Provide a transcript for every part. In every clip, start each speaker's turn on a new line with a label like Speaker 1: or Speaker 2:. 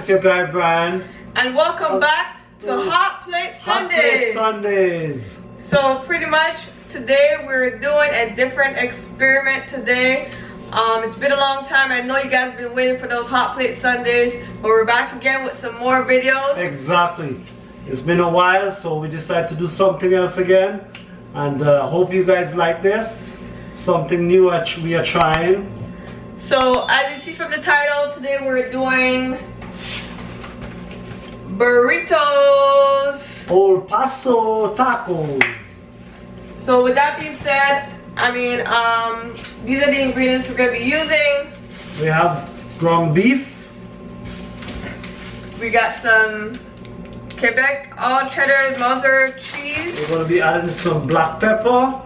Speaker 1: it's your guy Brian.
Speaker 2: And welcome back to Hot Plate Sundays.
Speaker 1: Hot Plate Sundays.
Speaker 2: So pretty much today we're doing a different experiment today. It's been a long time. I know you guys have been waiting for those Hot Plate Sundays, but we're back again with some more videos.
Speaker 1: Exactly. It's been a while, so we decided to do something else again. And hope you guys like this. Something new we are trying.
Speaker 2: So as you see from the title, today we're doing burritos.
Speaker 1: El Paso tacos.
Speaker 2: So with that being said, I mean, these are the ingredients we're going to be using.
Speaker 1: We have ground beef.
Speaker 2: We got some Quebec all cheddar Mozzarella cheese.
Speaker 1: We're going to be adding some black pepper.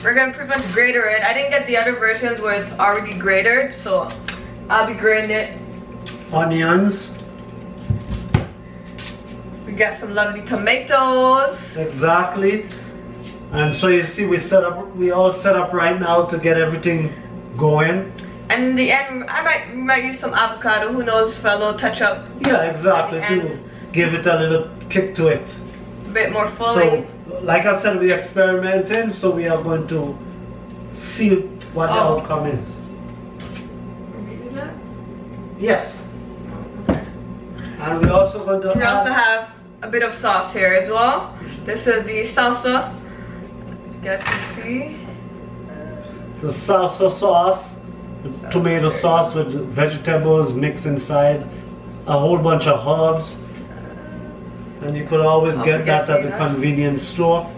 Speaker 2: We're going to pretty much grater it. I didn't get the other versions where it's already grated, so I'll be grating it.
Speaker 1: Onions.
Speaker 2: We got some lovely tomatoes.
Speaker 1: Exactly. And so you see, we all set up right now to get everything going.
Speaker 2: And in the end, we might use some avocado. Who knows, for a little touch up.
Speaker 1: Yeah, exactly, to give it a little kick to it.
Speaker 2: A bit more fully.
Speaker 1: So, like I said, we're experimenting, so we are going to see what the outcome is.
Speaker 2: Is that?
Speaker 1: Yes. And we're also going to
Speaker 2: We also have a bit of sauce here as well. This is the salsa. You guys can see.
Speaker 1: the salsa sauce, the tomato sauce with vegetables mixed inside, a whole bunch of herbs. And you could always get that at the convenience store.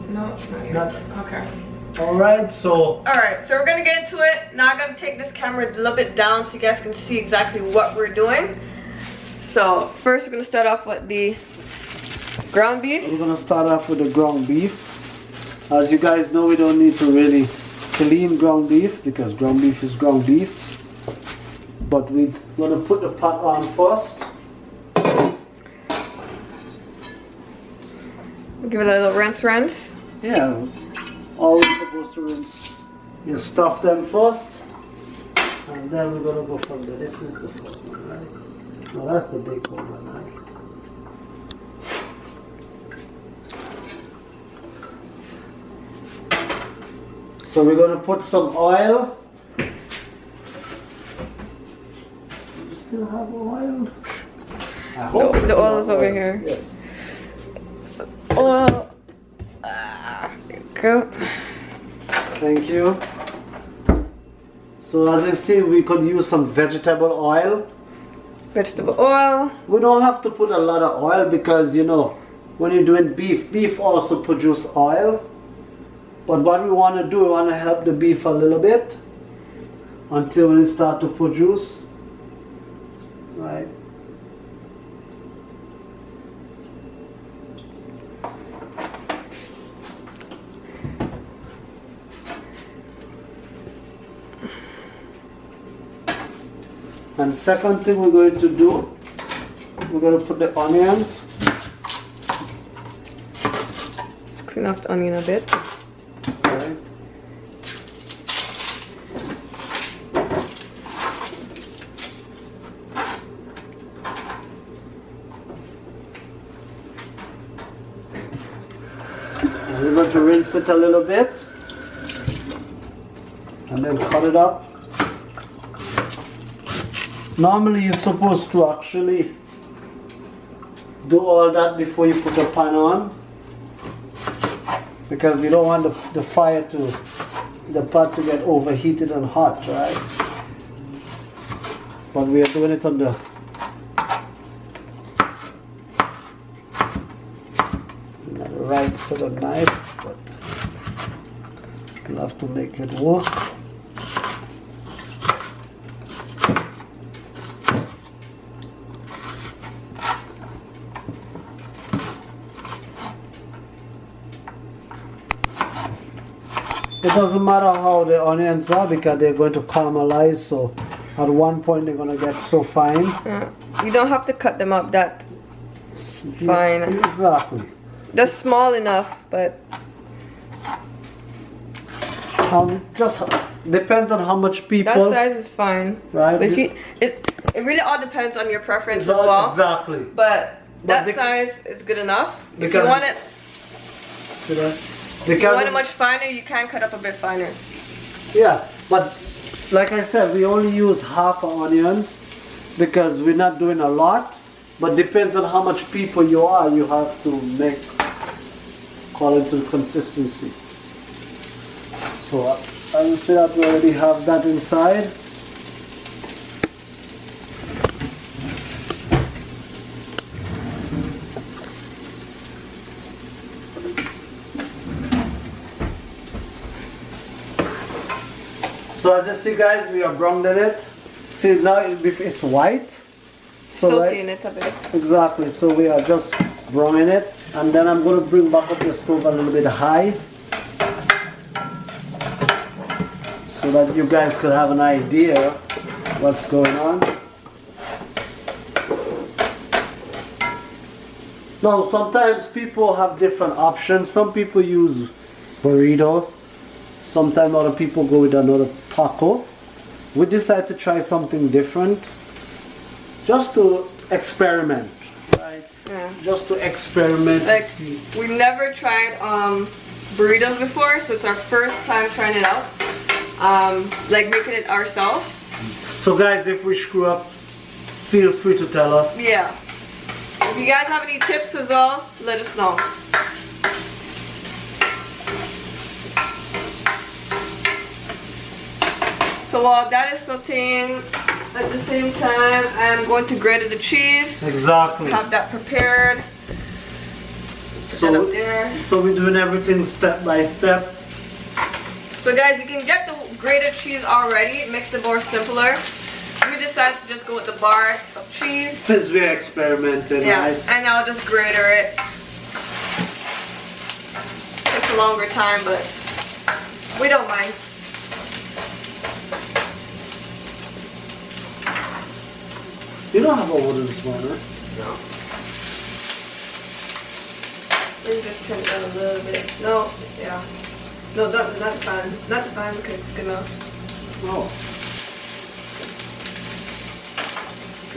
Speaker 2: No, not yet. Okay.
Speaker 1: Alright, so
Speaker 2: we're gonna get into it. Now I'm gonna take this camera a little bit down so you guys can see exactly what we're doing. So first we're gonna start off with the ground beef.
Speaker 1: we're gonna start off with the ground beef. As you guys know, we don't need to really clean ground beef because ground beef is ground beef. But we're gonna put the pot on first.
Speaker 2: Give it a little rinse.
Speaker 1: Yeah, always supposed to rinse. You stuff them first, and then we're gonna go from there. This is the first one, right? No, that's the big one, right? So we're gonna put some oil. Do you still have oil? I hope
Speaker 2: No, the oil is over here.
Speaker 1: Yes.
Speaker 2: So, oil. There you go.
Speaker 1: Thank you. So as you see, we could use some vegetable oil.
Speaker 2: Vegetable oil.
Speaker 1: We don't have to put a lot of oil because, you know, when you're doing beef also produces oil. But what we want to do, we want to help the beef a little bit until when it starts to produce. Right. And second thing we're going to do, we're going to put the onions.
Speaker 2: Clean off the onion a bit.
Speaker 1: Okay. And we're going to rinse it a little bit and then cut it up. Normally you're supposed to actually do all that before you put a pan on because you don't want the pot to get overheated and hot, right? But we are doing it on the right side of the knife, but you'll have to make it work. It doesn't matter how the onions are because they're going to caramelize, so at one point they're going to get so fine.
Speaker 2: You don't have to cut them up that fine.
Speaker 1: Exactly.
Speaker 2: They're small enough, but
Speaker 1: Just depends on how much people.
Speaker 2: That size is fine.
Speaker 1: Right.
Speaker 2: But if you, it really all depends on your preference as well.
Speaker 1: Exactly.
Speaker 2: But that size is good enough. If you want it, if you want it much finer, you can cut up a bit finer.
Speaker 1: Yeah, but like I said, we only use half an onion because we're not doing a lot. But depends on how much people you are, you have to make according to the consistency. So I will say that we already have that inside. So as you see, guys, we are browning it. See now it's white. So
Speaker 2: soaking it a bit.
Speaker 1: Exactly. So we are just browning it, and then I'm going to bring back up the stove a little bit high, so that you guys could have an idea what's going on. Now, sometimes people have different options. Some people use burrito. Sometimes other people go with another taco. We decided to try something different, just to experiment, right?
Speaker 2: Yeah.
Speaker 1: Just to experiment.
Speaker 2: Like, we've never tried burritos before, so it's our first time trying it out. Like making it ourselves.
Speaker 1: So guys, if we screw up, feel free to tell us.
Speaker 2: Yeah. If you guys have any tips as well, let us know. So while that is sauteing, at the same time, I'm going to grate the cheese.
Speaker 1: Exactly.
Speaker 2: Have that prepared.
Speaker 1: So,
Speaker 2: up there.
Speaker 1: So we're doing everything step by step.
Speaker 2: So guys, you can get the grated cheese already. It makes it more simpler. We decided to just go with the bar of cheese.
Speaker 1: Since we're experimenting,
Speaker 2: yeah,
Speaker 1: right?
Speaker 2: and I'll just grater it. Takes a longer time, but we don't mind.
Speaker 1: You don't have a wooden spoon, right?
Speaker 2: No. Let me just turn it down a little bit. No, yeah. No, not the fan. Not the fan because it's gonna...
Speaker 1: Oh.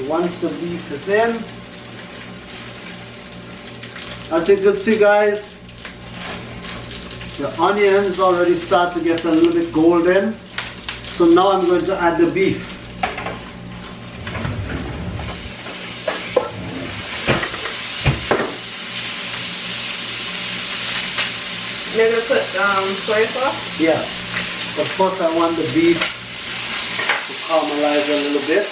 Speaker 1: Once the beef is in, as you can see, guys, the onions already start to get a little bit golden. So now I'm going to add the beef.
Speaker 2: You're gonna put soy sauce?
Speaker 1: Yeah. But first I want the beef to caramelize a little bit.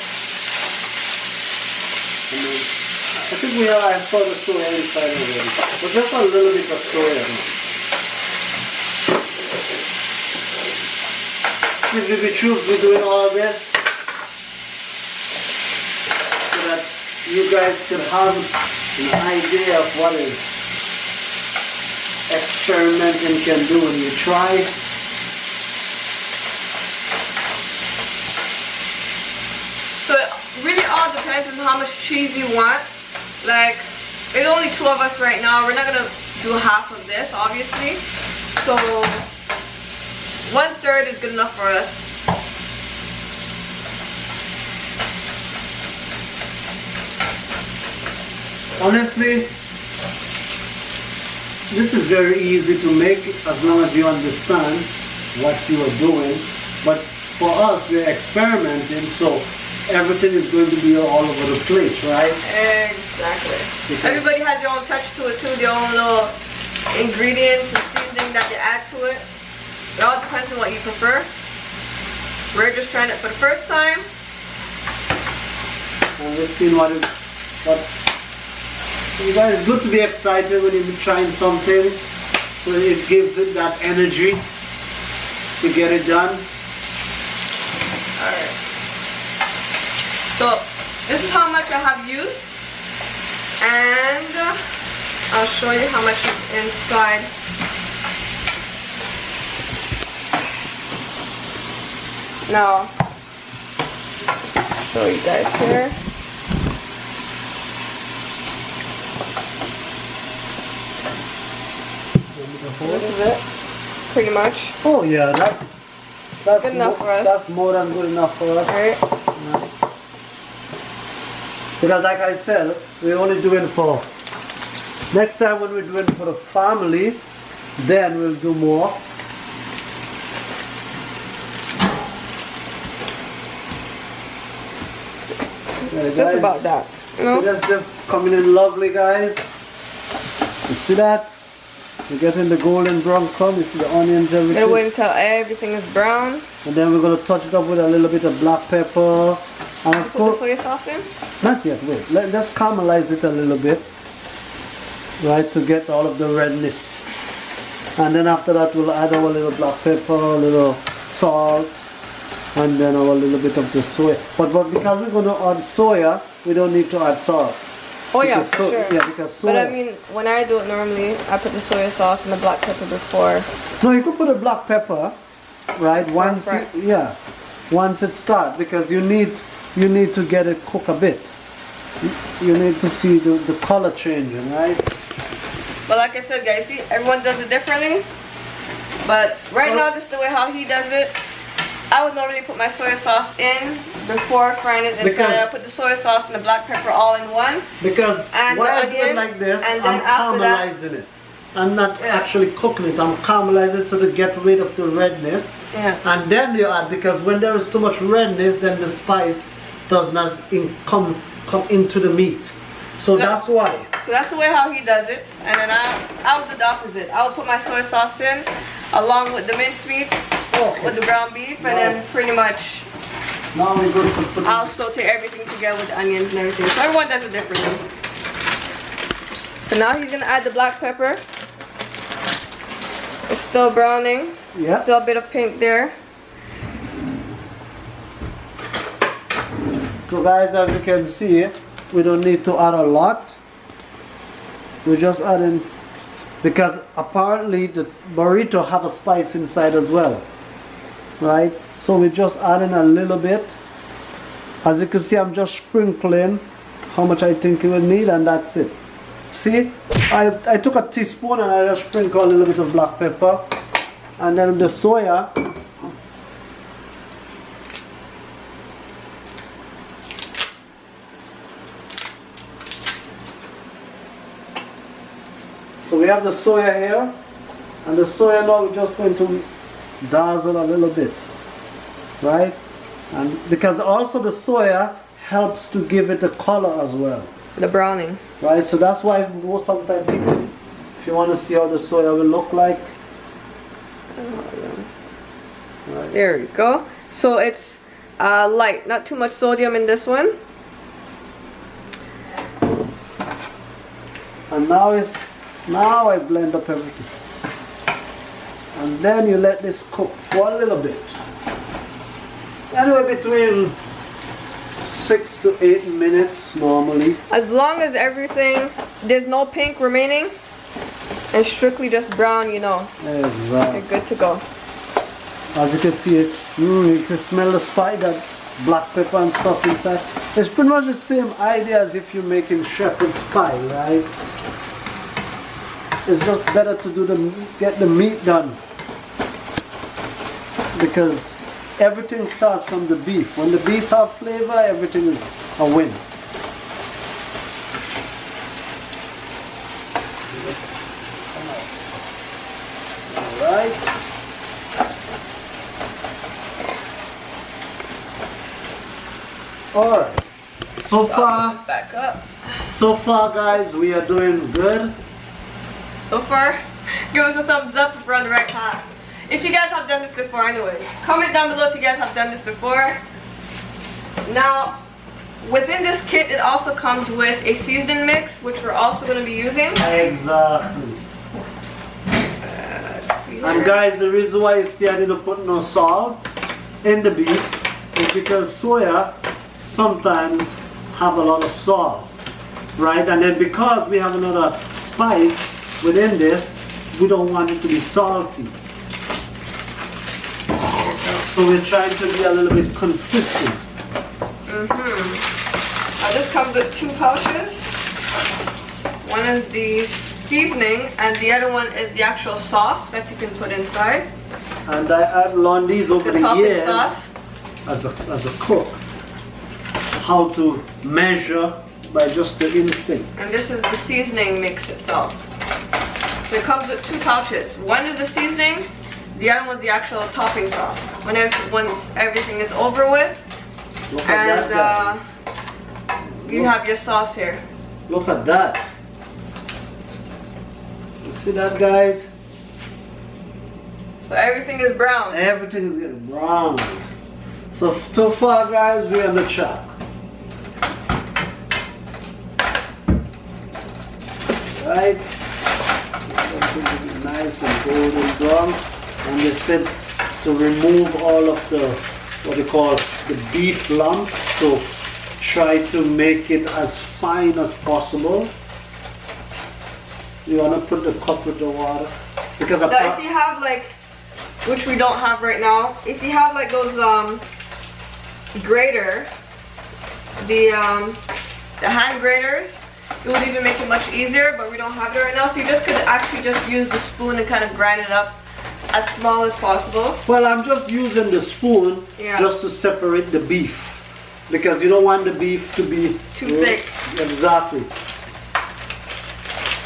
Speaker 1: And then, I think I saw the soya inside already. But just a little bit of soya. With vbtroop, we're doing all of this so that you guys can have an idea of what is experimenting can do when you try.
Speaker 2: So it really all depends on how much cheese you want. Like, there's only 2 of us right now. We're not gonna do half of this, obviously. So 1/3 is good enough for us.
Speaker 1: Honestly, this is very easy to make as long as you understand what you are doing. But for us, we're experimenting, so everything is going to be all over the place, right?
Speaker 2: Exactly. Because everybody has their own touch to it too, their own little ingredients and seasoning that they add to it. It all depends on what you prefer. We're just trying it for the first time.
Speaker 1: And we've seen what you guys, it's good to be excited when you're trying something, so it gives it that energy to get it done.
Speaker 2: Alright. So this is how much I have used, and I'll show you how much is inside. Now, show you guys here. This is it, pretty much.
Speaker 1: Oh yeah, That's
Speaker 2: good enough for us.
Speaker 1: That's more than good enough for us.
Speaker 2: Alright.
Speaker 1: Right. Because like I said, we're only doing for, next time when we're doing for the family, then we'll do more. Yeah,
Speaker 2: Just about that. You know?
Speaker 1: So that's just coming in lovely, guys. You see that? We're getting the golden brown color. You see the onions, everything.
Speaker 2: Gonna wait until everything is brown.
Speaker 1: And then we're gonna touch it up with a little bit of black pepper. And of
Speaker 2: Put
Speaker 1: course,
Speaker 2: the soy sauce in.
Speaker 1: not yet. Wait. Let's caramelize it a little bit, right, to get all of the redness. And then after that, we'll add our little black pepper, a little salt, and then our little bit of the soya. But because we're gonna add soya, we don't need to add salt.
Speaker 2: Oh yeah,
Speaker 1: Because
Speaker 2: for sure.
Speaker 1: Yeah, because soya.
Speaker 2: But I mean, when I do it normally, I put the soy sauce and the black pepper before.
Speaker 1: No, you could put a black pepper, right? Once it starts, because you need to get it cook a bit. You need to see the color changing, right?
Speaker 2: But like I said, guys, see, everyone does it differently. But right now, this is the way how he does it. I would normally put my soy sauce in before frying it, and so I put the soy sauce and the black pepper all in one.
Speaker 1: Because
Speaker 2: and
Speaker 1: why I do it like this,
Speaker 2: and
Speaker 1: I'm caramelizing it. I'm not actually cooking it. I'm caramelizing it so to get rid of the redness.
Speaker 2: Yeah.
Speaker 1: And then you add, because when there is too much redness, then the spice does not come into the meat. So that's why.
Speaker 2: So that's the way how he does it. And then I would do the opposite. I would put my soy sauce in along with the mincemeat, with the ground beef, and then pretty much
Speaker 1: now we're going to put
Speaker 2: I'll saute everything together with the onions and everything. So everyone does it differently. So now he's gonna add the black pepper. It's still browning.
Speaker 1: Yeah.
Speaker 2: Still a bit of pink there.
Speaker 1: So guys, as you can see, we don't need to add a lot. We're just adding, because apparently the burrito have a spice inside as well, right? So we're just adding a little bit. As you can see, I'm just sprinkling how much I think you will need, and that's it. See, I took a teaspoon and I just sprinkle a little bit of black pepper, and then the soya. So we have the soya here, and the soya now we're just going to dazzle a little bit, right? And because also the soya helps to give it a color as well.
Speaker 2: The browning.
Speaker 1: Right, so that's why sometimes people, if you want to see how the soya will look like. Right.
Speaker 2: There we go. So it's light, not too much sodium in this one.
Speaker 1: And now I blend up everything. And then you let this cook for a little bit. Anywhere between 6 to 8 minutes normally.
Speaker 2: As long as everything, there's no pink remaining, and strictly just brown, you know.
Speaker 1: Exactly.
Speaker 2: You're good to go.
Speaker 1: As you can see, you can smell the spice, that black pepper and stuff inside. It's pretty much the same idea as if you're making shepherd's pie, right? It's just better to get the meat done, because everything starts from the beef. When the beef have flavor, everything is a win. Alright. Alright. So far guys, we are doing good.
Speaker 2: So far, give us a thumbs up if we're on the right path. If you guys have done this before anyway, comment down below if you guys have done this before. Now, within this kit, it also comes with a seasoning mix, which we're also going to be using.
Speaker 1: Exactly. And guys, the reason why you see I didn't put no salt in the beef is because soya sometimes have a lot of salt, right? And then because we have another spice within this, we don't want it to be salty. So we're trying to be a little bit consistent.
Speaker 2: This comes with 2 pouches. One is the seasoning and the other one is the actual sauce that you can put inside.
Speaker 1: And I've learned these over the
Speaker 2: topping
Speaker 1: years
Speaker 2: sauce.
Speaker 1: as a cook, how to measure by just the instinct.
Speaker 2: And this is the seasoning mix itself. So it comes with 2 pouches. One is the seasoning, the other one's the actual topping sauce. Once everything is over with,
Speaker 1: Look at that, guys.
Speaker 2: you have your sauce here.
Speaker 1: Look at that. You see that, guys?
Speaker 2: So everything is brown.
Speaker 1: Everything is getting brown. So far, guys, we're on the chop. Right? Everything to be nice and golden brown. And they said to remove all of the, what they call the beef lump. So try to make it as fine as possible. You want to put the cup with the water. Because
Speaker 2: now, if you have like, which we don't have right now, if you have like those grater, the hand graters, it would even make it much easier, but we don't have it right now, so you just could actually just use the spoon and kind of grind it up as small as possible.
Speaker 1: Well, I'm just using the spoon just to separate the beef, because you don't want the beef to be
Speaker 2: too thick.
Speaker 1: Exactly.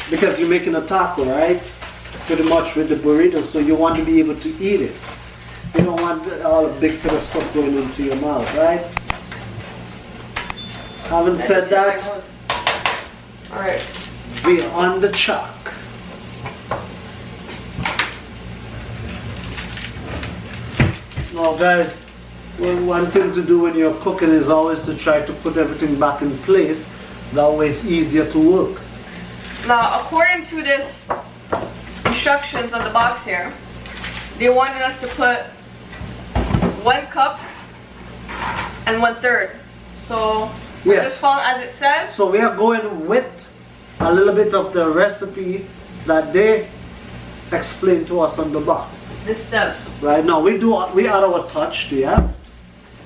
Speaker 1: Because you're making a taco, right? Pretty much with the burrito, so you want to be able to eat it. You don't want all the big set of stuff going into your mouth, right? Having said that,
Speaker 2: alright,
Speaker 1: we're on the chalk. Now, guys, one thing to do when you're cooking is always to try to put everything back in place. That way it's easier to work.
Speaker 2: Now, according to this instructions on the box here, they wanted us to put 1 cup and 1/3. So
Speaker 1: Yes.
Speaker 2: just follow as it says.
Speaker 1: So we are going with a little bit of the recipe that they explained to us on the box.
Speaker 2: The steps.
Speaker 1: Right now we add our touch, yes,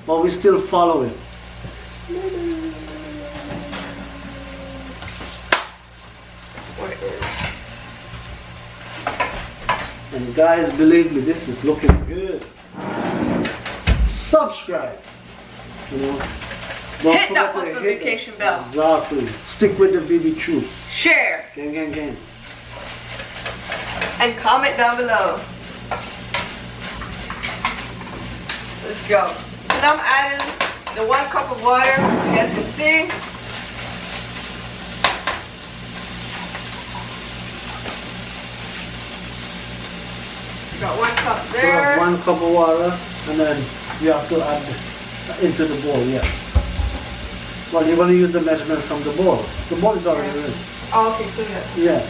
Speaker 1: but we still follow it. And guys, believe me, this is looking good. Subscribe. You know, don't
Speaker 2: Hit that
Speaker 1: forget to
Speaker 2: post notification bell.
Speaker 1: Exactly. Stick with the VB troops.
Speaker 2: Share.
Speaker 1: Gang, gang, gang.
Speaker 2: And comment down below. Let's go. So now I'm adding the 1 cup of water, as you guys can see. Got 1 cup
Speaker 1: So
Speaker 2: there.
Speaker 1: that's 1 cup of water, and then you have to add into the bowl, yes. Well, you're going to use the measurement from the bowl. The bowl is already in.
Speaker 2: Oh, okay, clean it.
Speaker 1: Yeah.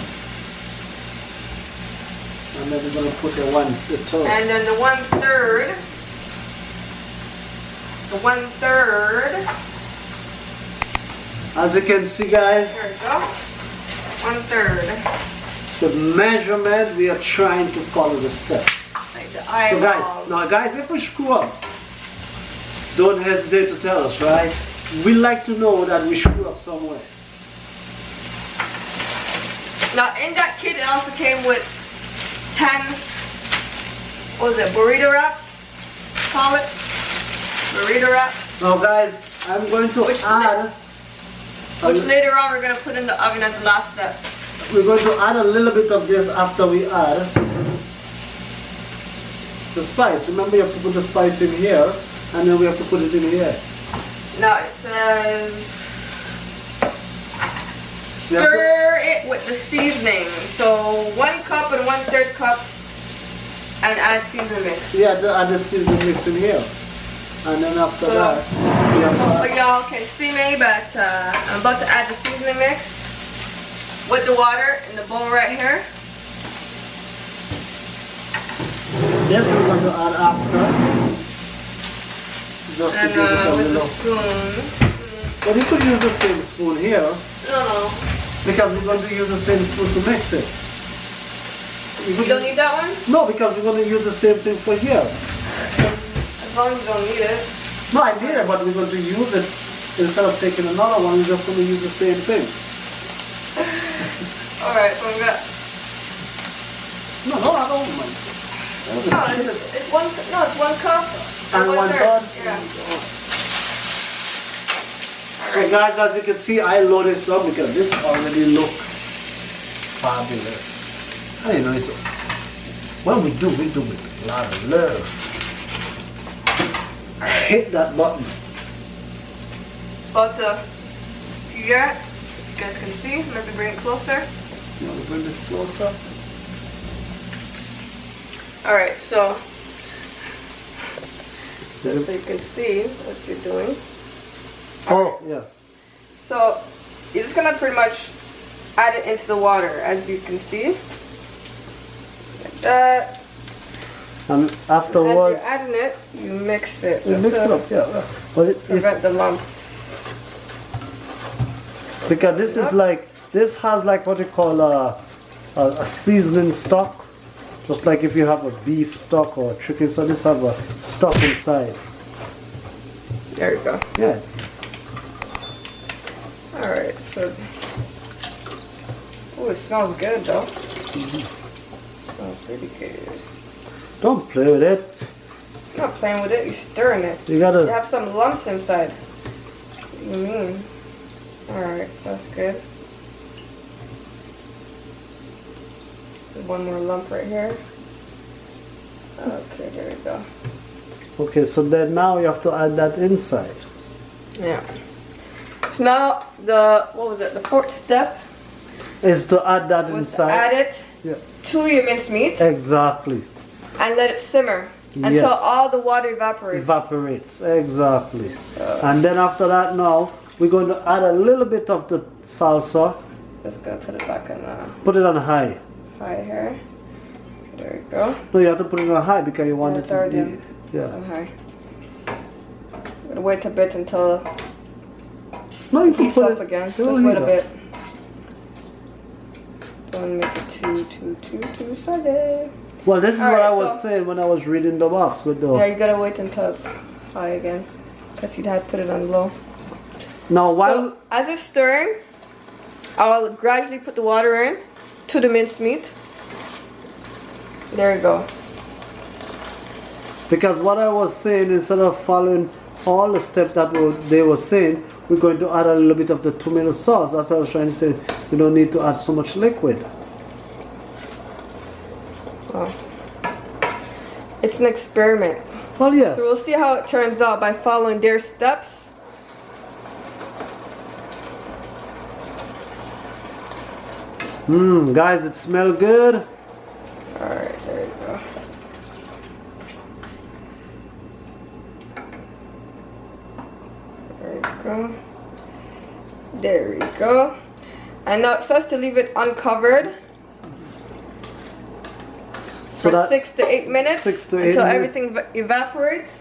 Speaker 1: And then we're going to put the 1/3.
Speaker 2: And then the 1/3. The 1/3.
Speaker 1: As you can see, guys,
Speaker 2: There we go. 1/3.
Speaker 1: the measurement, we are trying to follow the steps.
Speaker 2: Like the
Speaker 1: So
Speaker 2: eyeball.
Speaker 1: guys, if we screw up, don't hesitate to tell us, right? We like to know that we screw up somewhere.
Speaker 2: Now in that kit it also came with 10, what was it, burrito wraps? Call it? Burrito wraps.
Speaker 1: Now guys, I'm going to add,
Speaker 2: Which later on we're going to put in the oven as the last step.
Speaker 1: we're going to add a little bit of this after we add the spice. Remember, you have to put the spice in here, and then we have to put it in here.
Speaker 2: Now it says stir it with the seasoning. So 1 cup and 1/3 cup, and add seasoning mix.
Speaker 1: Yeah, add the seasoning mix in here. And then after that, we have to
Speaker 2: Hopefully
Speaker 1: add,
Speaker 2: y'all can see me, but I'm about to add the seasoning mix with the water in the bowl right here.
Speaker 1: this we're going to add after. Just to
Speaker 2: And
Speaker 1: give it a
Speaker 2: with the
Speaker 1: little.
Speaker 2: spoon.
Speaker 1: But you could use the same spoon here,
Speaker 2: No,
Speaker 1: because we're going to use the same spoon to mix it.
Speaker 2: you don't need that one?
Speaker 1: No, because we're going to use the same thing for here.
Speaker 2: As long as you don't need it.
Speaker 1: No, I need it, but we're going to use it instead of taking another one. We're just going to use the same thing.
Speaker 2: Alright, so we got.
Speaker 1: No, I don't mind.
Speaker 2: No, it's one. No, it's 1 cup.
Speaker 1: And 1/3.
Speaker 2: Yeah.
Speaker 1: So guys, as you can see, I load this up because this already look fabulous. I know it's what we do with a lot of love. Hit that button.
Speaker 2: But yeah, you guys can see. Maybe bring it closer.
Speaker 1: You want to bring this closer?
Speaker 2: All right, so you can see what you're doing.
Speaker 1: Oh, yeah.
Speaker 2: So you're just gonna pretty much add it into the water, as you can see. Like that.
Speaker 1: And afterwards,
Speaker 2: as you're adding it, you mix it.
Speaker 1: you mix it up, yeah. But it is
Speaker 2: prevent the lumps.
Speaker 1: because this is like has like what you call a seasoning stock. Just like if you have a beef stock or a chicken stock, this have a stock inside.
Speaker 2: There you go.
Speaker 1: Yeah.
Speaker 2: Alright, so oh, it smells good though. Smells pretty good.
Speaker 1: Don't play with it.
Speaker 2: You're not playing with it, you're stirring it.
Speaker 1: You gotta.
Speaker 2: You have some lumps inside. What do you mean? Alright, that's good. One more lump right here. Okay, there we go.
Speaker 1: Okay, so then now you have to add that inside.
Speaker 2: Yeah. So now the the 4th step
Speaker 1: Is to add that
Speaker 2: was
Speaker 1: inside.
Speaker 2: to add it
Speaker 1: Yeah.
Speaker 2: to your mincemeat
Speaker 1: Exactly.
Speaker 2: and let it simmer until
Speaker 1: Yes.
Speaker 2: all the water evaporates.
Speaker 1: Evaporates. Exactly. And then after that, now we're going to add a little bit of the salsa.
Speaker 2: Just gonna put it back on
Speaker 1: Put it on high.
Speaker 2: high here. There we go.
Speaker 1: No, you have to put it on high because you want
Speaker 2: Yeah,
Speaker 1: it to
Speaker 2: third
Speaker 1: be.
Speaker 2: in.
Speaker 1: Yeah.
Speaker 2: On high. I'm gonna wait a bit until
Speaker 1: No, you
Speaker 2: it
Speaker 1: can
Speaker 2: heats
Speaker 1: put
Speaker 2: up
Speaker 1: it
Speaker 2: again.
Speaker 1: you
Speaker 2: Just
Speaker 1: don't
Speaker 2: wait a
Speaker 1: need
Speaker 2: bit. Don't make it too soggy.
Speaker 1: Well, this is
Speaker 2: All
Speaker 1: what
Speaker 2: right,
Speaker 1: I was
Speaker 2: so-
Speaker 1: saying when I was reading the box with the.
Speaker 2: Yeah, you gotta wait until it's high again. Because you'd have to put it on low.
Speaker 1: Now, while
Speaker 2: So, as it's stirring, I'll gradually put the water in to the mincemeat. There you go.
Speaker 1: because what I was saying, instead of following all the steps that they were saying, we're going to add a little bit of the tomato sauce. That's what I was trying to say. You don't need to add so much liquid.
Speaker 2: Oh. It's an experiment.
Speaker 1: Well, yes.
Speaker 2: So we'll see how it turns out by following their steps.
Speaker 1: Guys, it smells good.
Speaker 2: Alright, there you go. There you go. There you go. And now it says to leave it uncovered
Speaker 1: So
Speaker 2: for
Speaker 1: that
Speaker 2: 6 to 8 minutes
Speaker 1: 6 to 8
Speaker 2: until
Speaker 1: minutes.
Speaker 2: everything evaporates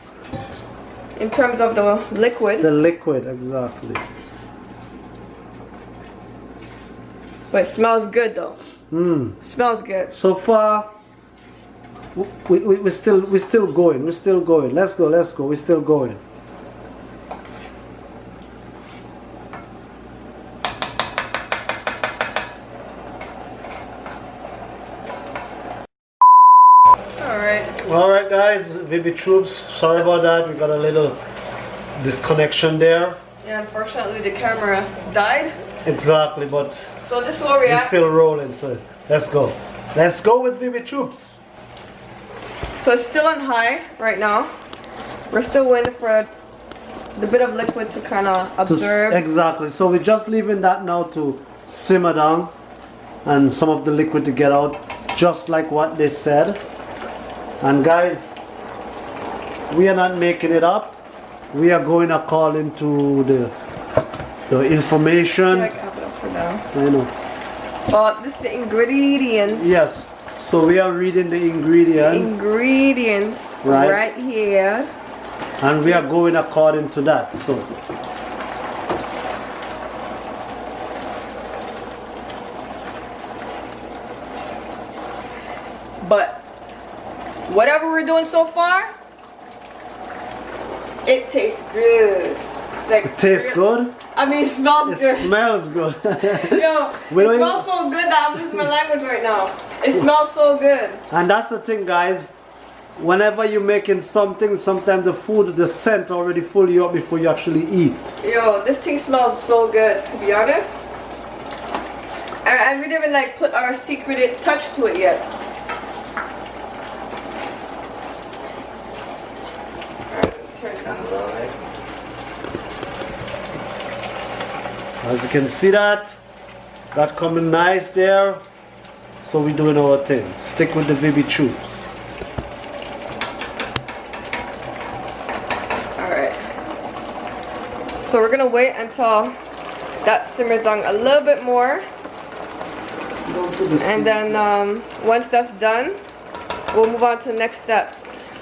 Speaker 2: in terms of the liquid.
Speaker 1: the liquid, exactly.
Speaker 2: But it smells good though. Smells good.
Speaker 1: So far, we're still going. We're still going. Let's go. We're still going. All right, guys. vbtroops. Sorry about that. We got a little disconnection there.
Speaker 2: Yeah, unfortunately the camera died.
Speaker 1: Exactly, but
Speaker 2: So this is where we
Speaker 1: we're
Speaker 2: at.
Speaker 1: still rolling. So let's go. Let's go with vbtroops.
Speaker 2: So it's still on high right now. We're still waiting for the bit of liquid to kind of absorb.
Speaker 1: Exactly. So we're just leaving that now to simmer down and some of the liquid to get out, just like what they said. And guys, we are not making it up. We are going according to the information.
Speaker 2: Yeah, I can have it upside down.
Speaker 1: I know.
Speaker 2: But this is the ingredients.
Speaker 1: Yes. So we are reading the ingredients.
Speaker 2: Ingredients
Speaker 1: Right.
Speaker 2: right here.
Speaker 1: And we are going according to that. So
Speaker 2: But whatever we're doing so far, it tastes good. Like
Speaker 1: it tastes good.
Speaker 2: I mean, it smells
Speaker 1: It
Speaker 2: good.
Speaker 1: smells good.
Speaker 2: Yo,
Speaker 1: We
Speaker 2: it
Speaker 1: don't
Speaker 2: smells so good that I'm losing my language right now. It smells so good.
Speaker 1: And that's the thing, guys. whenever you're making something, sometimes the food, the scent already full you up before you actually eat.
Speaker 2: Yo, this thing smells so good, to be honest. And we didn't even like put our secret touch to it yet. Alright, turn it down a little bit.
Speaker 1: As you can see that coming nice there. So we're doing our thing. Stick with the vbtroops.
Speaker 2: Alright. So we're gonna wait until that simmers down a little bit more. And then once that's done, we'll move on to the next step.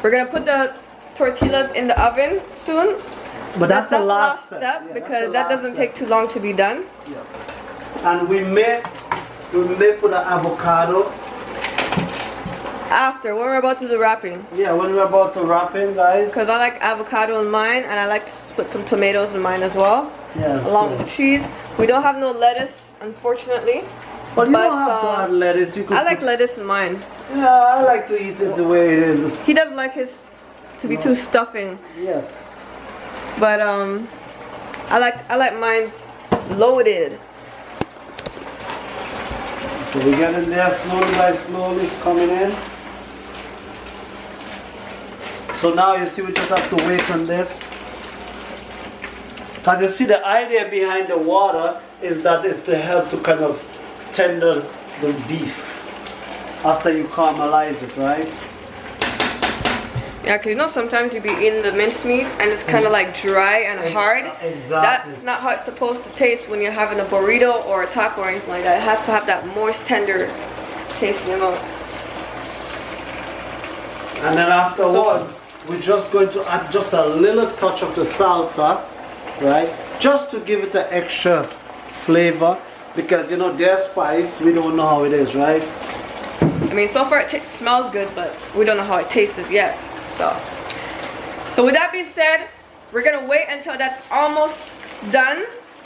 Speaker 2: We're gonna put the tortillas in the oven soon.
Speaker 1: But that's the last
Speaker 2: step
Speaker 1: yeah,
Speaker 2: because that doesn't take too long to be done.
Speaker 1: Yeah. And we may put the avocado
Speaker 2: after, when we're about to do wrapping.
Speaker 1: Yeah, when we're about to wrapping, guys.
Speaker 2: Because I like avocado in mine, and I like to put some tomatoes in mine as well.
Speaker 1: Yeah.
Speaker 2: Along with the cheese. We don't have no lettuce, unfortunately.
Speaker 1: But you don't have to add lettuce. You could
Speaker 2: I like lettuce in mine.
Speaker 1: Yeah, I like to eat it the way it is.
Speaker 2: He doesn't like his to be too stuffing.
Speaker 1: Yes.
Speaker 2: But I like mine's loaded.
Speaker 1: So we get in there slowly by slowly, it's coming in. So now you see we just have to wait on this. As you see, the idea behind the water is that it's to help to kind of tender the beef after you caramelize it, right?
Speaker 2: Yeah, because you know sometimes you be eating the mincemeat and it's kind of like dry and hard.
Speaker 1: Exactly.
Speaker 2: That's not how it's supposed to taste when you're having a burrito or a taco or anything like that. It has to have that moist, tender taste in your mouth.
Speaker 1: And then afterwards, we're just going to add just a little touch of the salsa, right? Just to give it the extra flavor, because you know their spice, we don't know how it is, right?
Speaker 2: I mean, so far it smells good, but we don't know how it tastes yet. So with that being said, we're gonna wait until that's almost done,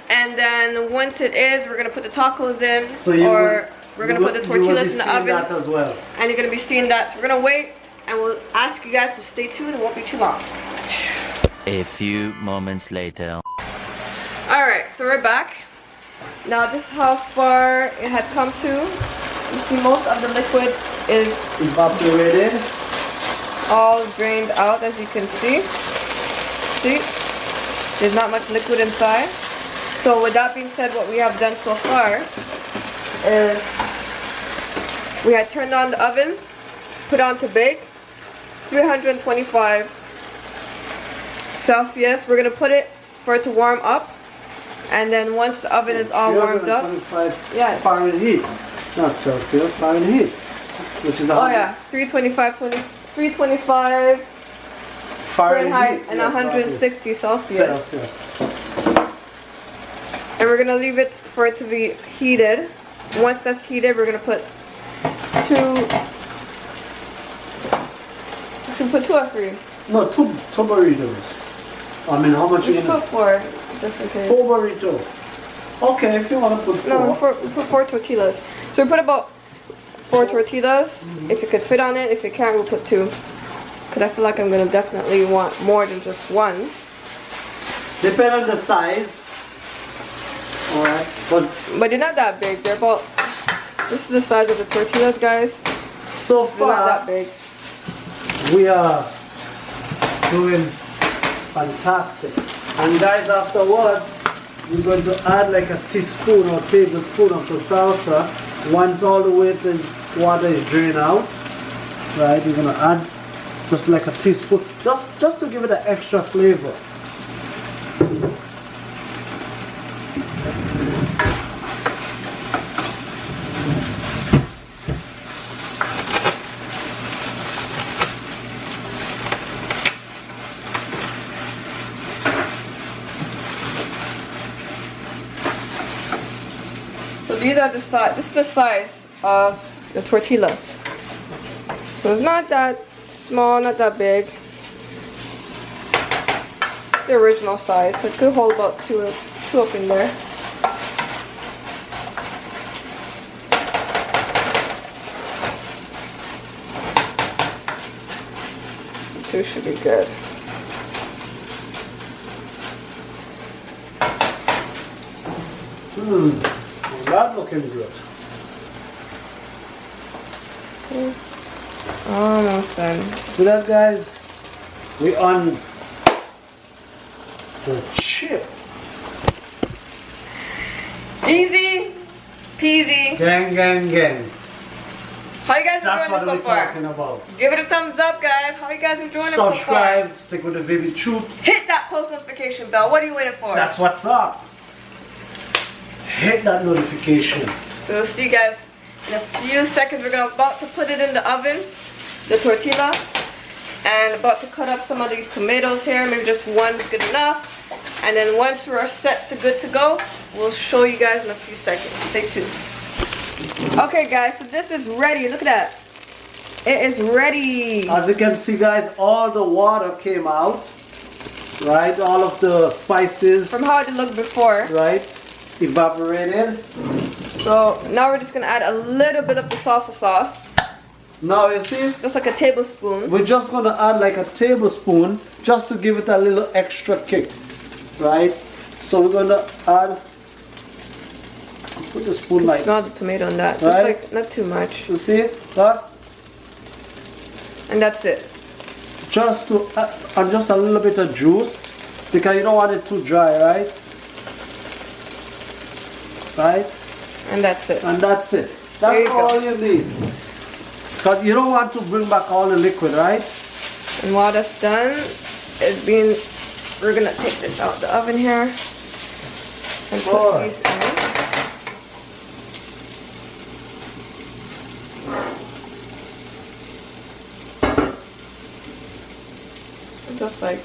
Speaker 2: and then once it is, we're gonna put the tacos in, or we're gonna put the tortillas in the oven.
Speaker 1: That as well.
Speaker 2: And you're gonna be seeing that. So we're gonna wait, and we'll ask you guys to stay tuned. It won't be too long.
Speaker 3: A few moments later.
Speaker 2: All right, so we're back. Now this is how far it had come to. You see, most of the liquid is
Speaker 1: evaporated.
Speaker 2: All drained out, as you can see. See, there's not much liquid inside. So with that being said, what we have done so far is we had turned on the oven, put on to bake, 325 Celsius. We're gonna put it for it to warm up, and then once the oven is all warmed up,
Speaker 1: yes, Fahrenheit, not Celsius, Fahrenheit, which is
Speaker 2: 325 Fahrenheit and 160 Celsius. And we're gonna leave it for it to be heated. Once that's heated, we're gonna put two or three?
Speaker 1: No, two burritos. I mean, how much are you gonna
Speaker 2: put? Four, just in case.
Speaker 1: 4 burritos. Okay, if you want to put 4.
Speaker 2: No, we put 4 tortillas. So we put about 4 tortillas. If you could fit on it. If you can't, we'll put 2. Because I feel like I'm gonna definitely want more than just one.
Speaker 1: Depend on the size. Alright, but
Speaker 2: they're not that big. They're about, this is the size of the tortillas, guys.
Speaker 1: So
Speaker 2: they're
Speaker 1: far,
Speaker 2: not that big.
Speaker 1: We are doing fantastic. And guys, afterwards, we're going to add like a teaspoon or tablespoon of the salsa. Once all the way the water is drained out, right? We're gonna add just like a teaspoon, just to give it an extra flavor.
Speaker 2: So these are the size. This is the size of the tortilla. So it's not that small, not that big. It's the original size, so it could hold about two up in there. two should be good.
Speaker 1: Well, that looking good.
Speaker 2: Almost done.
Speaker 1: See that, guys? We on the chip.
Speaker 2: Easy peasy.
Speaker 1: Gang, gang, gang.
Speaker 2: How you guys
Speaker 1: That's
Speaker 2: enjoying
Speaker 1: what
Speaker 2: this
Speaker 1: we're
Speaker 2: so far?
Speaker 1: talking about.
Speaker 2: Give it a thumbs up, guys. How you guys enjoying it so far?
Speaker 1: Subscribe, stick with the vbtroop.
Speaker 2: Hit that post notification bell. What are you waiting for?
Speaker 1: That's what's up. Hit that notification.
Speaker 2: So we'll see you guys in a few seconds. We're about to put it in the oven, the tortilla, and about to cut up some of these tomatoes here. Maybe just one's good enough. And then once we're set to good to go, we'll show you guys in a few seconds. Stay tuned. Okay guys, so this is ready. Look at that. It is ready.
Speaker 1: As you can see, guys, all the water came out. Right? All of the spices.
Speaker 2: From how it looked before.
Speaker 1: Right? Evaporated.
Speaker 2: So now we're just gonna add a little bit of the salsa sauce.
Speaker 1: Now you see,
Speaker 2: Just like a tablespoon.
Speaker 1: we're just gonna add like a tablespoon just to give it a little extra kick. Right? So we're gonna add, put the spoon like,
Speaker 2: Smell the tomato on that. Just
Speaker 1: Right.
Speaker 2: like not too much.
Speaker 1: you see that?
Speaker 2: And that's it.
Speaker 1: Just to add just a little bit of juice because you don't want it too dry, right? Right?
Speaker 2: And that's it.
Speaker 1: And that's it.
Speaker 2: There
Speaker 1: That's
Speaker 2: you go.
Speaker 1: all you need. Because you don't want to bring back all the liquid, right?
Speaker 2: And while that's done, we're gonna take this out the oven here and put
Speaker 1: Alright.
Speaker 2: these in. And just like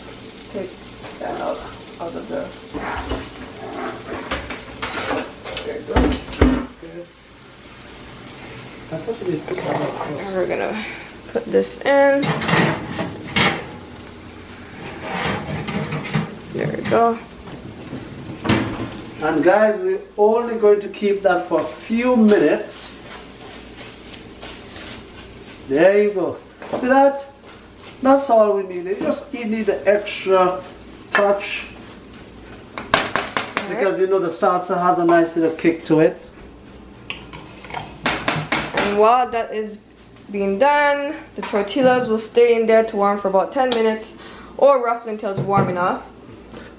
Speaker 2: take that out of the. There you go.
Speaker 1: I thought you did put that up
Speaker 2: And
Speaker 1: first.
Speaker 2: we're gonna put this in. There we go.
Speaker 1: And guys, we're only going to keep that for a few minutes. There you go. See that? That's all we need. You need the extra touch. Because you know the salsa has a nice little kick to it.
Speaker 2: And while that is being done, the tortillas will stay in there to warm for about 10 minutes or roughly until it's warm enough.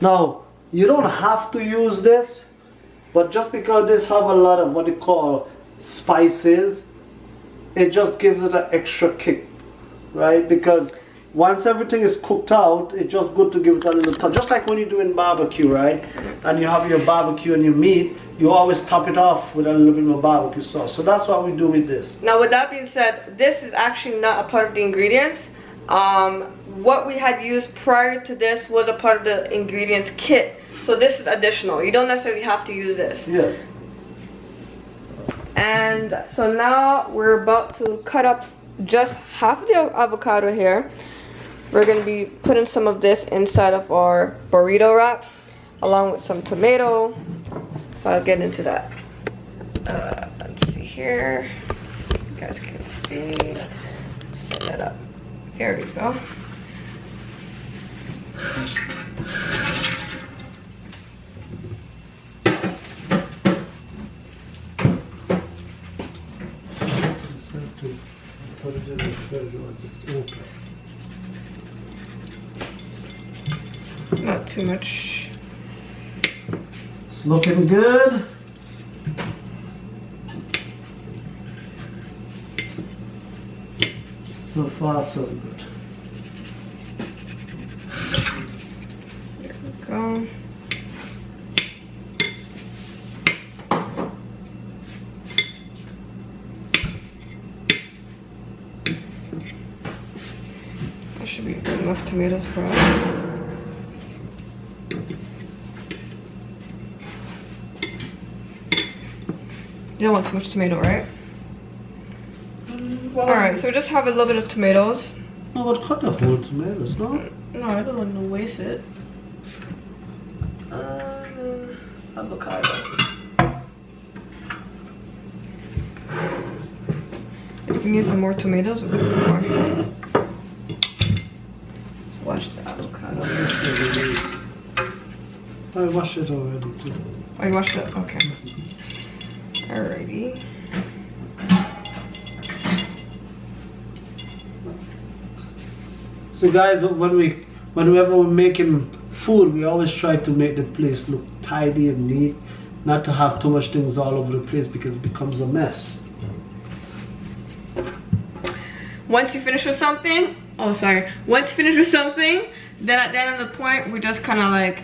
Speaker 1: Now, you don't have to use this, but just because this have a lot of what they call spices, it just gives it an extra kick, right? Because once everything is cooked out, it's just good to give it a little touch. Just like when you're doing barbecue, right? And you have your barbecue and your meat, you always top it off with a little bit of barbecue sauce. So that's what we do with this.
Speaker 2: Now with that being said, this is actually not a part of the ingredients. What we had used prior to this was a part of the ingredients kit. So this is additional. You don't necessarily have to use this.
Speaker 1: Yes.
Speaker 2: And so now we're about to cut up just half of the avocado here. We're going to be putting some of this inside of our burrito wrap along with some tomato. So I'll get into that. Let's see here. You guys can see. Set that up. There we go.
Speaker 1: Put it in the fridge once it's open.
Speaker 2: Not too much.
Speaker 1: It's looking good. So far, so good.
Speaker 2: There we go. That should be enough tomatoes for us. You don't want too much tomato, right? Alright, so just have a little bit of tomatoes.
Speaker 1: No, but cut the whole tomatoes, no?
Speaker 2: No, I don't want to waste it. Avocado. If you need some more tomatoes, we'll put some more. wash the avocado.
Speaker 1: I washed it already too.
Speaker 2: Oh, you washed it? Okay. Alrighty.
Speaker 1: So guys, whenever we're making food, we always try to make the place look tidy and neat, not to have too much things all over the place because it becomes a mess.
Speaker 2: Once you finish with something, once you finish with something, then at the end of the point, we just kind of like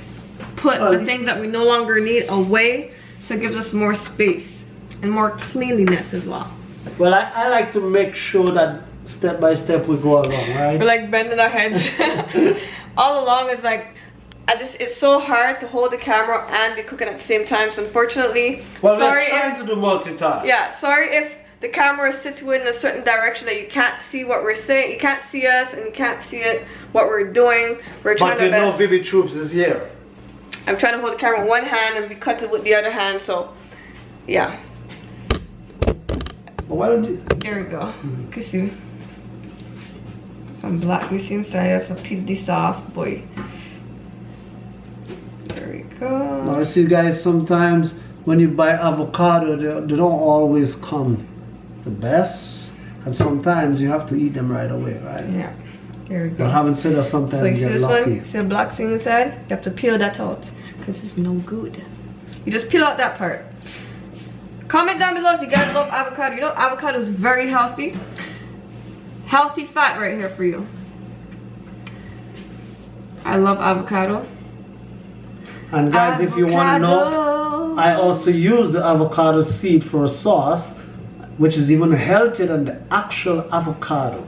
Speaker 2: put the things that we no longer need away, so it gives us more space and more cleanliness as well.
Speaker 1: Well, I like to make sure that step by step we go along, right?
Speaker 2: We're like bending our heads. All along it's like, it's so hard to hold the camera and be cooking at the same time, so unfortunately,
Speaker 1: well, we're trying to do multitask.
Speaker 2: Yeah, sorry if the camera is situated in a certain direction that you can't see what we're saying, you can't see us, and you can't see it, what we're doing. We're trying
Speaker 1: to know vbtroops is here.
Speaker 2: I'm trying to hold the camera with one hand and be cut it with the other hand, so yeah.
Speaker 1: Well, why don't you?
Speaker 2: There we go. You see some black missing inside, so peel this off, boy. There we go.
Speaker 1: Now you see guys, sometimes when you buy avocado, they don't always come the best, and sometimes you have to eat them right away, right?
Speaker 2: Yeah. There we go.
Speaker 1: But having said that, sometimes
Speaker 2: So you
Speaker 1: you
Speaker 2: see
Speaker 1: get
Speaker 2: this
Speaker 1: lucky.
Speaker 2: one? See the black thing inside? You have to peel that out because it's no good. You just peel out that part. Comment down below if you guys love avocado. You know avocado is very healthy. Healthy fat right here for you. I love avocado.
Speaker 1: And guys, if you want to know, I also use the avocado seed for a sauce, which is even healthier than the actual avocado.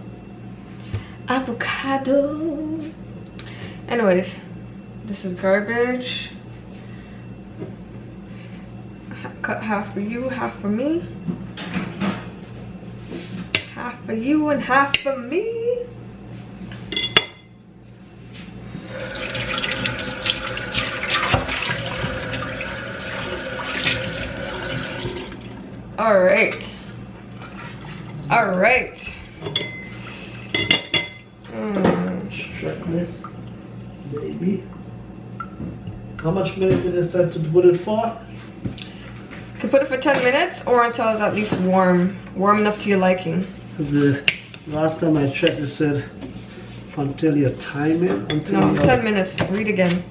Speaker 2: Avocado. Anyways, this is garbage. Cut half for you, half for me. Half for you and half for me. All right. All right.
Speaker 1: Check this, baby. How much minute did it set to put it for?
Speaker 2: You can put it for 10 minutes or until it's at least warm enough to your liking.
Speaker 1: The last time I checked, it said until you time it.
Speaker 2: No, 10 minutes. Read again.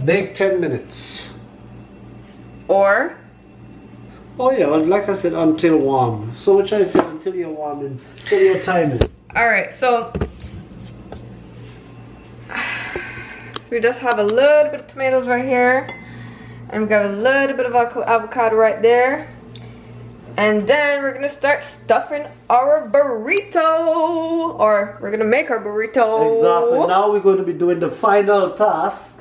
Speaker 1: Bake 10 minutes.
Speaker 2: Or?
Speaker 1: Oh yeah, well, like I said, until warm. So which I said until you're warm and until you're timing.
Speaker 2: Alright, so we just have a little bit of tomatoes right here. And we got a little bit of avocado right there. And then we're gonna start stuffing our burrito. Or we're gonna make our burrito.
Speaker 1: Exactly. Now we're going to be doing the final task.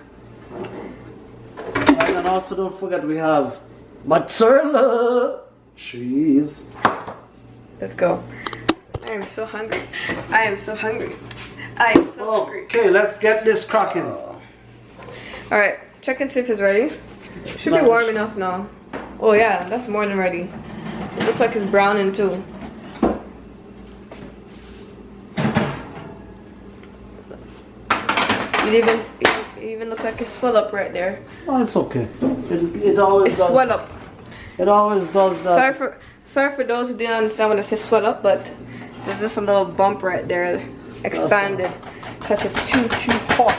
Speaker 1: And also don't forget we have mozzarella cheese.
Speaker 2: Let's go. I am so hungry. I am so hungry. I am so hungry.
Speaker 1: Okay, let's get this cracking.
Speaker 2: Alright, check and see if it's ready. Should be warm enough now. Oh yeah, that's more than ready. It looks like it's browning too. It even looks like it's swell up right there.
Speaker 1: Oh, it's okay. It always does.
Speaker 2: Swell up.
Speaker 1: It always does that.
Speaker 2: Sorry for those who didn't understand when I say swell up, but there's just a little bump right there, expanded, because it's too hot.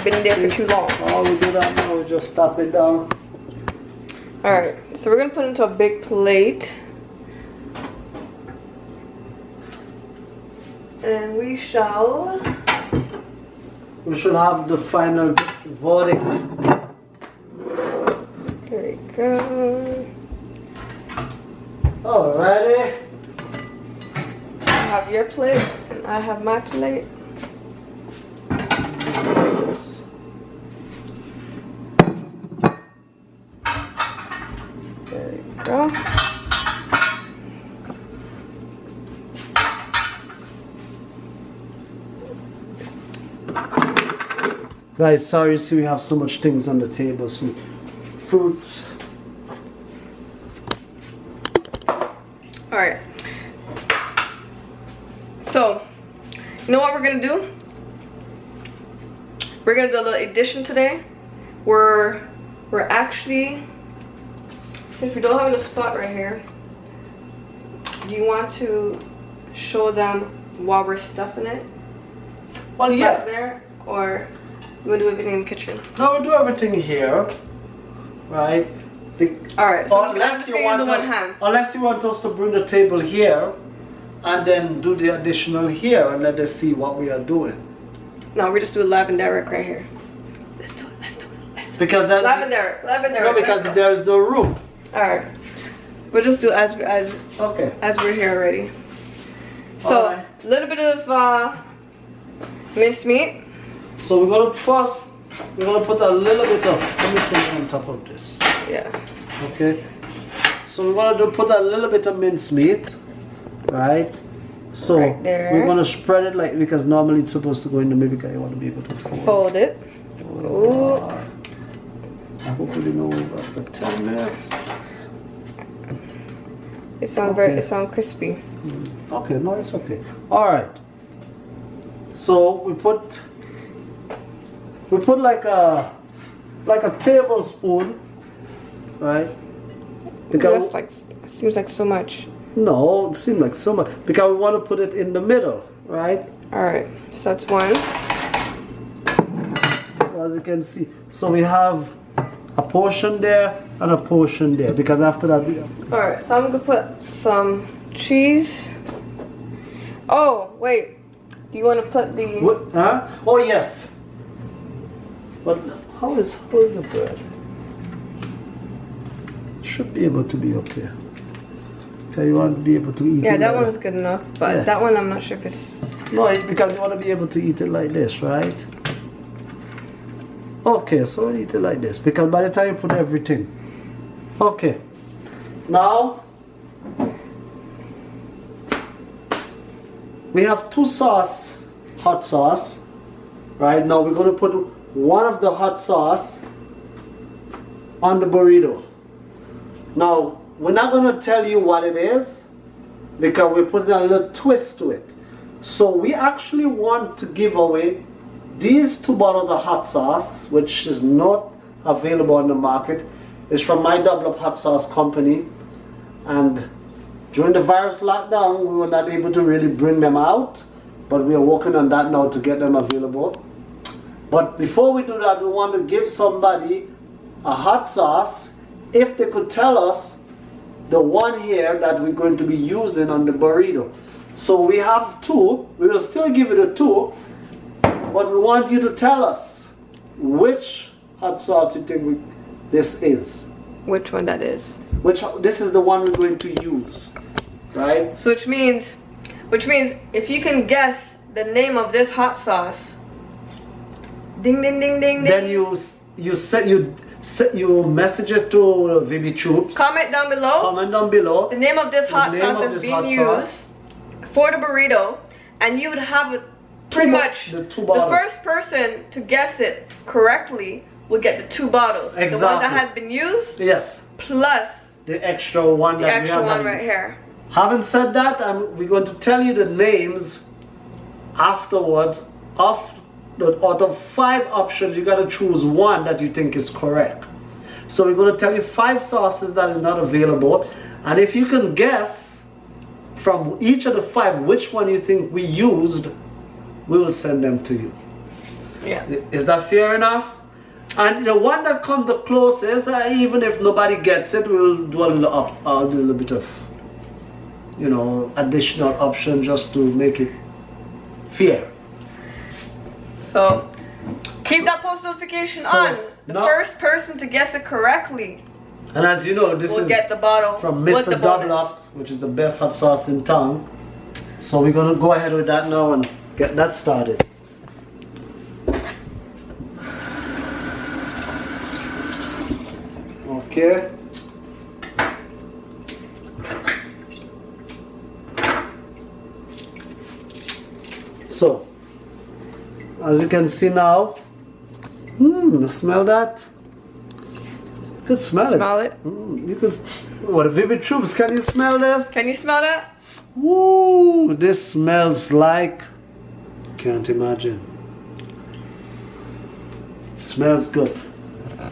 Speaker 2: Been there for too long.
Speaker 1: All we do that now, we just stop it down.
Speaker 2: Alright, so we're gonna put it into a big plate. And we shall
Speaker 1: have the final verdict.
Speaker 2: There we go.
Speaker 1: Alrighty.
Speaker 2: You have your plate, and I have my plate. There we go.
Speaker 1: Guys, sorry, see we have so much things on the table, some fruits.
Speaker 2: Alright. So, You know what we're gonna do? We're gonna do a little addition today. We're actually, since we don't have a spot right here, do you want to show them while we're stuffing it?
Speaker 1: Well, yeah.
Speaker 2: Back there, or you wanna do everything in the kitchen?
Speaker 1: No, we do everything here, right?
Speaker 2: Alright, so
Speaker 1: unless you want us to bring the table here and then do the additional here and let us see what we are doing.
Speaker 2: No, we just do live and direct right here. Let's do it.
Speaker 1: Because that
Speaker 2: live and direct.
Speaker 1: No, because there is no room.
Speaker 2: Alright. We'll just do as
Speaker 1: okay.
Speaker 2: As we're here already. So a little bit of minced meat.
Speaker 1: So we're gonna put a little bit of everything on top of this.
Speaker 2: Yeah.
Speaker 1: Okay. So we're gonna put a little bit of minced meat, right? So
Speaker 2: right there.
Speaker 1: we're gonna spread it like, because normally it's supposed to go in the middle because you want to be able to
Speaker 2: fold it. Ooh.
Speaker 1: I hope you know after 10 minutes.
Speaker 2: It sounds crispy.
Speaker 1: Okay, no, it's okay. All right. So we put like a tablespoon, right? Because
Speaker 2: that's like, seems like so much.
Speaker 1: No, it seems like so much because we want to put it in the middle, right?
Speaker 2: All right, so that's one.
Speaker 1: So as you can see, so we have a portion there and a portion there because after that we have.
Speaker 2: All right, so I'm gonna put some cheese. Oh wait, do you want to put the?
Speaker 1: What? Huh? Oh yes. But how is the bread? Should be able to be okay. Okay, you want to be able to eat it.
Speaker 2: Yeah, that
Speaker 1: like
Speaker 2: one was good enough, but that one I'm not sure if it's.
Speaker 1: No, it's because you want to be able to eat it like this, right? Okay, so eat it like this because by the time you put everything. Okay. Now we have two sauce, hot sauce. Right now we're going to put one of the hot sauce on the burrito. Now we're not going to tell you what it is because we're putting a little twist to it. So we actually want to give away these 2 bottles of hot sauce, which is not available on the market. It's from my Doubleup hot sauce company, and during the virus lockdown we were not able to really bring them out, but we are working on that now to get them available. But before we do that, we want to give somebody a hot sauce if they could tell us the one here that we're going to be using on the burrito. So we have 2. We will still give it a 2, but we want you to tell us which hot sauce you think this is.
Speaker 2: Which one that is?
Speaker 1: This is the one we're going to use, right?
Speaker 2: So which means if you can guess the name of this hot sauce, ding ding ding ding ding.
Speaker 1: Then you message it to vbtroop.
Speaker 2: Comment down below.
Speaker 1: Comment down below.
Speaker 2: The name of this hot sauce that's being used for the burrito, and you would have it pretty much. The first person to guess it correctly will get the 2 bottles.
Speaker 1: Exactly.
Speaker 2: The one that has been used.
Speaker 1: Yes.
Speaker 2: Plus
Speaker 1: the extra one that we have.
Speaker 2: The extra one right here.
Speaker 1: Having said that, we're going to tell you the names afterwards of out of 5 options. You got to choose one that you think is correct. So we're going to tell you 5 sauces that is not available, and if you can guess from each of the 5 which one you think we used, we will send them to you.
Speaker 2: Yeah.
Speaker 1: Is that fair enough? And the one that comes the closest, even if nobody gets it, we'll do a little bit of, you know, additional option just to make it fair.
Speaker 2: So keep that post notification on. The first person to guess it correctly,
Speaker 1: and as you know, this is
Speaker 2: get the bottle
Speaker 1: from Mr. Doubleup, which is the best hot sauce in town. So we're gonna go ahead with that now and get that started. Okay. So, as you can see now, smell that? You can smell it.
Speaker 2: Smell it?
Speaker 1: You can. What, vbtroops? Can you smell this?
Speaker 2: Can you smell that?
Speaker 1: Ooh, this smells like Can't imagine. Smells good.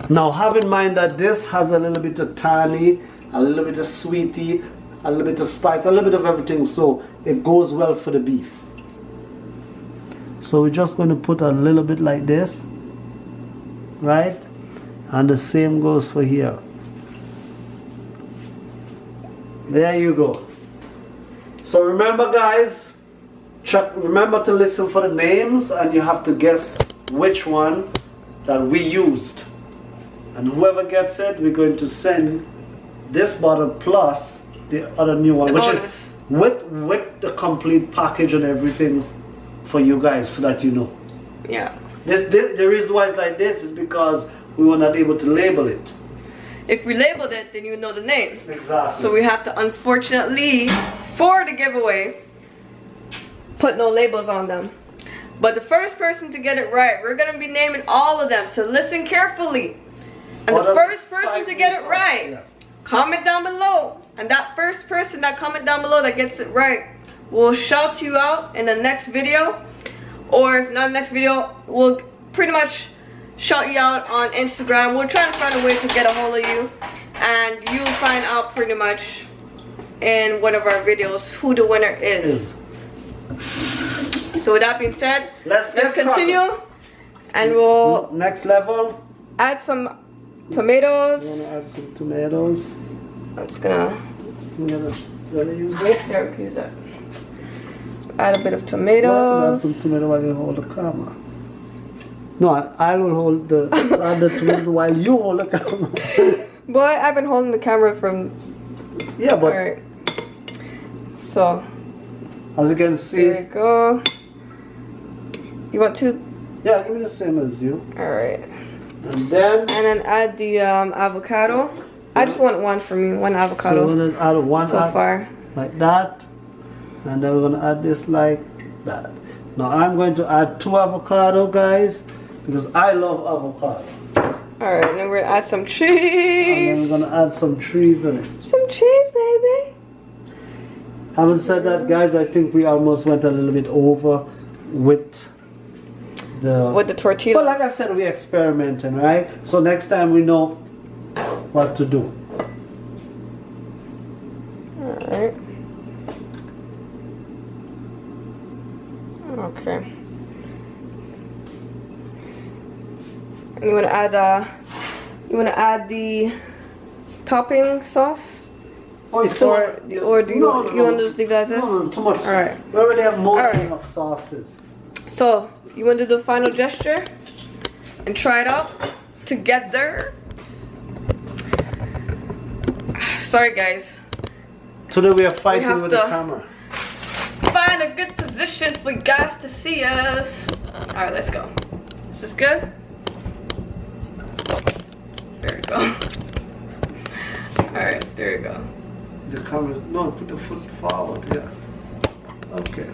Speaker 1: Now have in mind that this has a little bit of tangy, a little bit of sweety, a little bit of spice, a little bit of everything, so it goes well for the beef. So we're just going to put a little bit like this, right? And the same goes for here. There you go. So remember guys, remember to listen for the names, and you have to guess which one that we used. And whoever gets it, we're going to send this bottle plus the other new one, which is with the complete package and everything for you guys, so that you know.
Speaker 2: Yeah.
Speaker 1: The reason why it's like this is because we were not able to label it.
Speaker 2: If we labeled it, then you would know the name.
Speaker 1: Exactly.
Speaker 2: So we have to, unfortunately, for the giveaway, put no labels on them. But the first person to get it right, we're going to be naming all of them. So listen carefully. And the first person to get it right, yes, comment down below. And that first person that comment down below that gets it right, we'll shout you out in the next video. Or if not the next video, we'll pretty much shout you out on Instagram. We'll try to find a way to get a hold of you. And you'll find out pretty much in one of our videos who the winner is. So with that being said, let's continue. And we'll
Speaker 1: next level,
Speaker 2: add some tomatoes.
Speaker 1: You want to add some tomatoes?
Speaker 2: I'm just gonna
Speaker 1: use this?
Speaker 2: Yes, sir, use that. Add a bit of tomatoes.
Speaker 1: Add some tomato while you hold the camera. No, I will hold the tomato while you hold the camera.
Speaker 2: Boy, I've been holding the camera from.
Speaker 1: Yeah, but.
Speaker 2: Alright. So.
Speaker 1: As you can see.
Speaker 2: There you go. You want two?
Speaker 1: Yeah, give me the same as you.
Speaker 2: Alright.
Speaker 1: And then
Speaker 2: add the avocado. I just want one for me, one avocado.
Speaker 1: So we're going to add one
Speaker 2: so far.
Speaker 1: Like that. And then we're going to add this like that. Now I'm going to add 2 avocado, guys, because I love avocado.
Speaker 2: Alright, and then we're going to add some cheese.
Speaker 1: And then we're going to add some cheese in it.
Speaker 2: Some cheese, baby.
Speaker 1: Having said that, guys, I think we almost went a little bit over with the
Speaker 2: tortilla.
Speaker 1: But like I said, we're experimenting, right? So next time we know what to do.
Speaker 2: Alright. Okay. And you want to add the topping sauce?
Speaker 1: Oh,
Speaker 2: or do you want to just leave that as this?
Speaker 1: No, too much.
Speaker 2: All right.
Speaker 1: We already have more of sauces.
Speaker 2: So you want to do the final gesture and try it out together. Sorry, guys.
Speaker 1: Today we are fighting with the camera.
Speaker 2: Find a good position for you guys to see us. All right, let's go. Is this good? There we go. All right, there you go.
Speaker 1: The camera's no, put the foot forward. Yeah. Okay.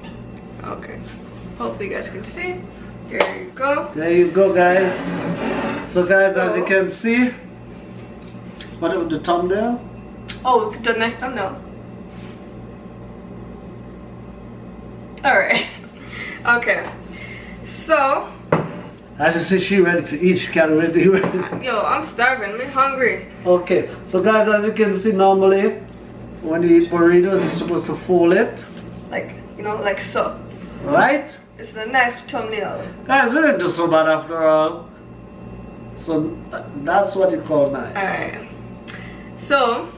Speaker 2: Okay. Hopefully you guys can see. There you go.
Speaker 1: There you go, guys. So, guys, as you can see, what about the thumbnail?
Speaker 2: Oh, the nice thumbnail. Alright. Okay. So.
Speaker 1: As you see, she's ready to eat. She can't really do it.
Speaker 2: Yo, I'm starving. I'm hungry.
Speaker 1: Okay. So, guys, as you can see, normally, when you eat burritos, you're supposed to fold it.
Speaker 2: Like, you know, like so.
Speaker 1: Right?
Speaker 2: It's a nice thumbnail.
Speaker 1: Guys, we didn't do so bad after all. So, that's what you call nice.
Speaker 2: Alright. So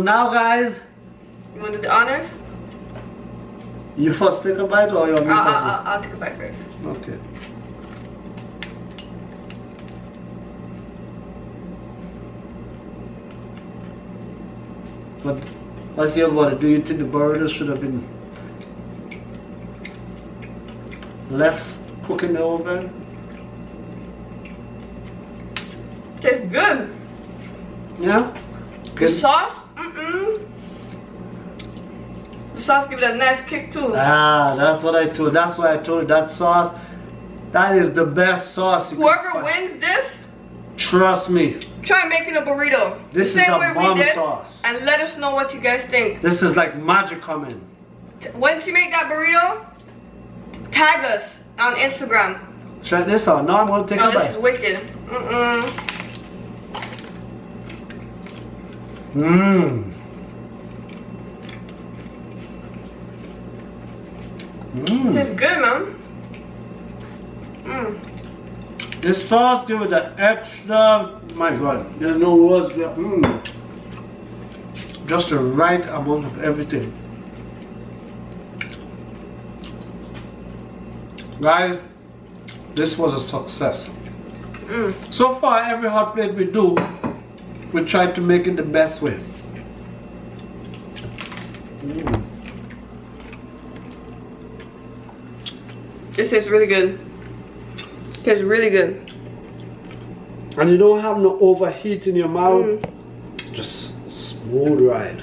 Speaker 1: now, guys.
Speaker 2: You want to do the honors?
Speaker 1: You first take a bite or you want me first?
Speaker 2: I'll take a bite first.
Speaker 1: Okay. But what's your verdict? Do you think the burrito should have been less cooked in the oven?
Speaker 2: Tastes good.
Speaker 1: Yeah?
Speaker 2: The sauce? The sauce gives it a nice kick too.
Speaker 1: Ah, that's what I told. That's why I told you that sauce. That is the best sauce.
Speaker 2: Whoever wins this,
Speaker 1: trust me.
Speaker 2: Try making a burrito.
Speaker 1: This is the bomb sauce.
Speaker 2: And let us know what you guys think.
Speaker 1: This is like magic coming.
Speaker 2: Once you make that burrito, tag us on Instagram.
Speaker 1: Try this out. No, I'm gonna take a
Speaker 2: This
Speaker 1: bite.
Speaker 2: is wicked.
Speaker 1: Mmm. Mmm.
Speaker 2: Tastes good, man.
Speaker 1: This sauce give it the extra. My God, there's no words there. Just the right amount of everything. Guys, this was a success. So far, every hot plate we do, we try to make it the best way.
Speaker 2: This tastes really good. Tastes really good.
Speaker 1: And you don't have no overheat in your mouth. Just smooth ride.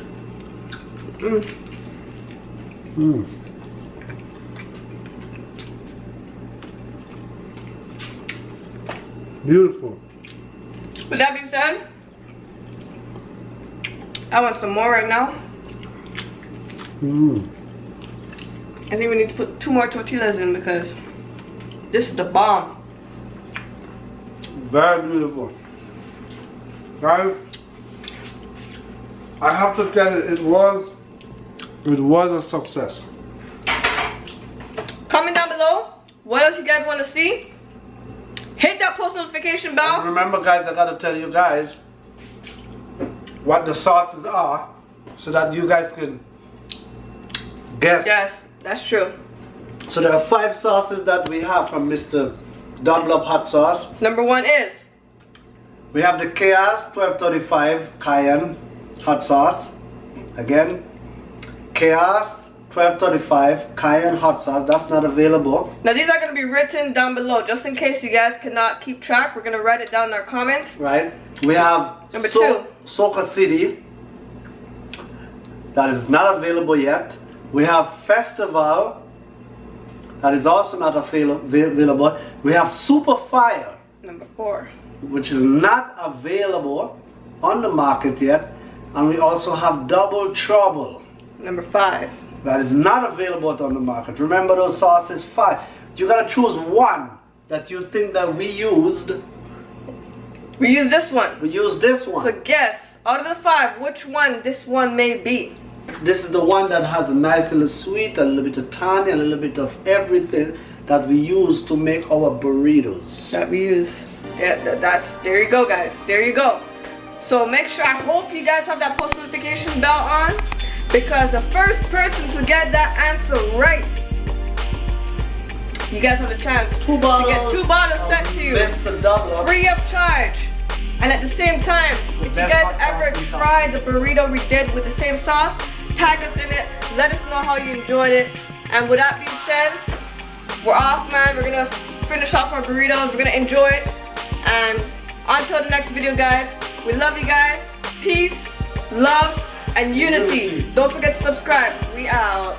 Speaker 1: Beautiful.
Speaker 2: With that being said, I want some more right now. I think we need to put 2 more tortillas in because this is the bomb.
Speaker 1: Very beautiful. Guys, I have to tell you, it was a success.
Speaker 2: Comment down below what else you guys want to see. Hit that post notification
Speaker 1: And
Speaker 2: bell.
Speaker 1: remember, guys, I gotta tell you guys what the sauces are so that you guys can guess.
Speaker 2: Yes, that's true.
Speaker 1: So there are 5 sauces that we have from Mr. Doubleup hot sauce.
Speaker 2: Number 1 is
Speaker 1: We have the Chaos 1235 Cayenne hot sauce. Again, Chaos 1235 Cayenne hot sauce. That's not available.
Speaker 2: Now these are going to be written down below just in case you guys cannot keep track. We're going to write it down in our comments.
Speaker 1: Right. We have
Speaker 2: Number 2.
Speaker 1: Soca City. That is not available yet. We have Festival. That is also not available. We have Super Fire.
Speaker 2: Number 4.
Speaker 1: Which is not available on the market yet. And we also have Double Trouble.
Speaker 2: Number 5.
Speaker 1: That is not available on the market. Remember those sauces 5. You gotta choose one that you think that we used.
Speaker 2: We use this one.
Speaker 1: We use this one.
Speaker 2: So guess, out of the 5, which one this one may be.
Speaker 1: This is the one that has a nice little sweet, a little bit of tangy, a little bit of everything that we use to make our burritos.
Speaker 2: That we use. Yeah, there you go, guys. There you go. So make sure, I hope you guys have that post notification bell on, because the first person to get that answer right, you guys have the chance to get 2 bottles sent to you,
Speaker 1: Mr. Doubleup.
Speaker 2: free of charge. And at the same time, if you guys ever tried the burrito we did with the same sauce, tag us in it, let us know how you enjoyed it. And with that being said, we're off, man. We're gonna finish off our burritos, we're gonna enjoy it. And until the next video, guys, we love you guys. Peace, love, and unity. Don't forget to subscribe. We out.